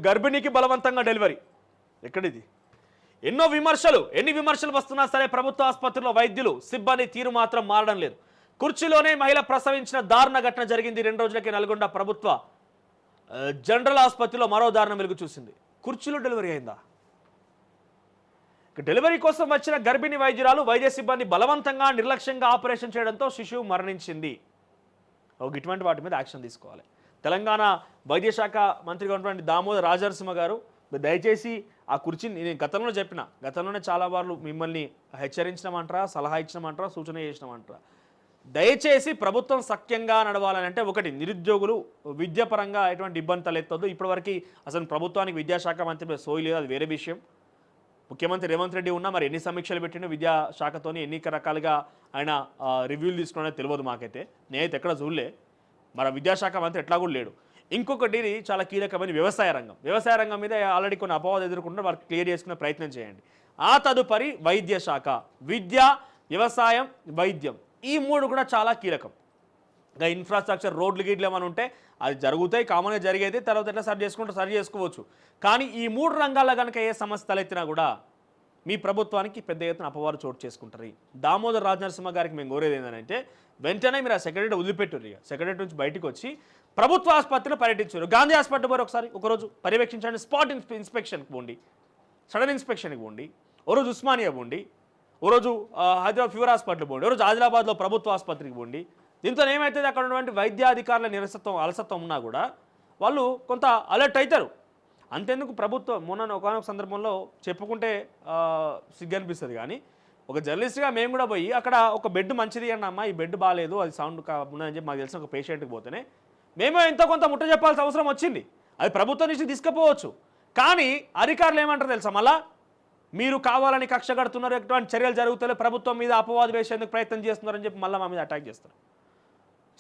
గర్భిణికి బలవంతంగా డెలివరీ. ఎక్కడిది? ఎన్ని విమర్శలు వస్తున్నా సరే ప్రభుత్వ ఆసుపత్రిలో వైద్యులు సిబ్బంది తీరు మాత్రం మారడం లేదు. కుర్చీలోనే మహిళ ప్రసవించిన దారుణ ఘటన జరిగింది. 2 రోజులకి నల్గొండ ప్రభుత్వ జనరల్ ఆసుపత్రిలో మరో దారుణం వెలుగు చూసింది. కుర్చీలో డెలివరీ అయిందా? డెలివరీ కోసం వచ్చిన గర్భిణి వైద్య సిబ్బంది బలవంతంగా నిర్లక్ష్యంగా ఆపరేషన్ చేయడంతో శిశువు మరణించింది. ఇటువంటి వాటి మీద యాక్షన్ తీసుకోవాలి. తెలంగాణ వైద్య శాఖ మంత్రిగా ఉన్నటువంటి దామోదర్ రాజనరసింహ గారు దయచేసి ఆ కుర్చీని, నేను గతంలోనే చాలా వారు మిమ్మల్ని హెచ్చరించినమంటారా, సలహా ఇచ్చినమంటారా, సూచన చేసినమంటారా, దయచేసి ప్రభుత్వం సఖ్యంగా నడవాలని. అంటే ఒకటి, నిరుద్యోగులు విద్యాపరంగా ఎటువంటి ఇబ్బంది తలెత్తొద్దు. ఇప్పటివరకు అసలు ప్రభుత్వానికి విద్యాశాఖ మంత్రి సోయి లేదు, అది వేరే విషయం. ముఖ్యమంత్రి రేవంత్ రెడ్డి ఉన్నా మరి ఎన్ని సమీక్షలు పెట్టినా విద్యాశాఖతోని ఎన్ని రకాలుగా ఆయన రివ్యూలు తీసుకున్నాడో తెలియదు మాకైతే. నేనైతే ఎక్కడ చూడలే. మరి విద్యాశాఖ మంత్రి ఎట్లా కూడా లేడు. ఇంకొకటి చాలా కీలకమైన వ్యవసాయ రంగం మీద ఆల్రెడీ కొన్ని అపవాదాలు ఎదుర్కొంటే వారికి క్లియర్ చేసుకునే ప్రయత్నం చేయండి. ఆ తదుపరి వైద్య శాఖ, విద్య, వ్యవసాయం, వైద్యం, ఈ 3 కూడా చాలా కీలకం. ఇంకా ఇన్ఫ్రాస్ట్రక్చర్, రోడ్లు గీడ్లు ఏమైనా ఉంటే అది జరుగుతాయి, కామన్గా జరిగేది, తర్వాత ఎట్లా సరి చేసుకోవచ్చు. కానీ ఈ 3 రంగాల్లో కనుక ఏ సమస్య తలెత్తినా కూడా మీ ప్రభుత్వానికి పెద్ద ఎత్తున అపవారు చోటు చేసుకుంటారు. దామోదర్ రాజనరసింహ గారికి మేము కోరేది ఏంటంటే వెంటనే మీరు ఆ సెక్రటరీ వదిలిపెట్టారు. సెక్రటరీ నుంచి బయటకు వచ్చి ప్రభుత్వ ఆసుపత్రిలో పర్యటించారు. గాంధీ హాస్పిటల్ పోయి ఒకరోజు పర్యవేక్షించండి. స్పాట్ ఇన్స్పెక్షన్కి పోండి, సడన్ ఇన్స్పెక్షన్కి పోండి. ఓ రోజు ఉస్మానియా పోండి, ఓ రోజు హైదరాబాద్ ఫీవర్ హాస్పిటల్ పోండి, ఓ రోజు ఆదిలాబాద్లో ప్రభుత్వ ఆసుపత్రికి పోండి. దీంతో ఏమవుతుంది, అక్కడ ఉన్నటువంటి వైద్యాధికారుల అలసత్వం ఉన్నా కూడా వాళ్ళు కొంత అలర్ట్ అవుతారు. అంతెందుకు ప్రభుత్వం మొన్న ఒకనొక సందర్భంలో చెప్పుకుంటే సిగ్గు అనిపిస్తుంది. కానీ ఒక జర్నలిస్ట్గా మేము కూడా పోయి అక్కడ ఒక బెడ్ మంచిది అన్న అమ్మ, ఈ బెడ్ బాగాలేదు, అది సౌండ్ ఉన్నదని చెప్పి మాకు తెలిసిన ఒక పేషెంట్కి పోతేనే మేము ఎంతో కొంత ముట్ట చెప్పాల్సిన అవసరం వచ్చింది. అది ప్రభుత్వం నుంచి తీసుకుపోవచ్చు. కానీ అధికారులు ఏమంటారు తెలుసా, మళ్ళా మీరు కావాలని కక్ష కడుతున్నారు, ఎటువంటి చర్యలు జరుగుతాయి, ప్రభుత్వం మీద అపవాదు వేసేందుకు ప్రయత్నం చేస్తున్నారని చెప్పి మళ్ళీ మా మీద అటాక్ చేస్తారు.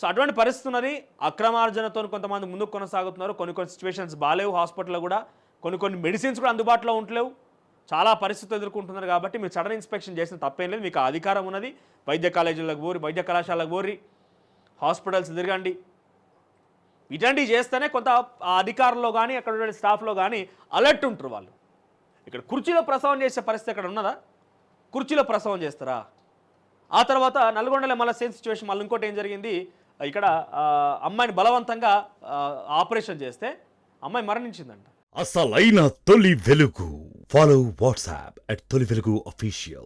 సో అటువంటి పరిస్థితి ఉన్నది. అక్రమార్జనతో కొంతమంది ముందుకు కొనసాగుతున్నారు. కొన్ని సిచ్యువేషన్స్ బాగాలేవు. హాస్పిటల్లో కూడా కొన్ని మెడిసిన్స్ కూడా అందుబాటులో ఉండలేవు. చాలా పరిస్థితులు ఎదుర్కొంటున్నారు. కాబట్టి మీరు సడన్ ఇన్స్పెక్షన్ చేసిన తప్పేం లేదు. మీకు అధికారం ఉన్నది. వైద్య కాలేజీలకు పోరి, వైద్య కళాశాలకు పోరి, హాస్పిటల్స్ తిరగండి. ఇటువంటివి చేస్తేనే కొంత ఆ అధికారుల్లో కానీ అక్కడ స్టాఫ్లో కానీ అలర్ట్ ఉంటారు వాళ్ళు. ఇక్కడ కుర్చీలో ప్రసవం చేసే పరిస్థితి అక్కడ ఉన్నదా? కుర్చీలో ప్రసవం చేస్తారా? ఆ తర్వాత నల్గొండలో మళ్ళీ సేమ్ సిచ్యువేషన్. మళ్ళీ ఇంకోటి ఏం జరిగింది, ఇక్కడ అమ్మాయిని బలవంతంగా ఆపరేషన్ చేస్తే అమ్మాయి మరణించిందంట. అసలైన తొలి వెలుగు. ఫాలో వాట్సాప్ @తొలి వెలుగు official.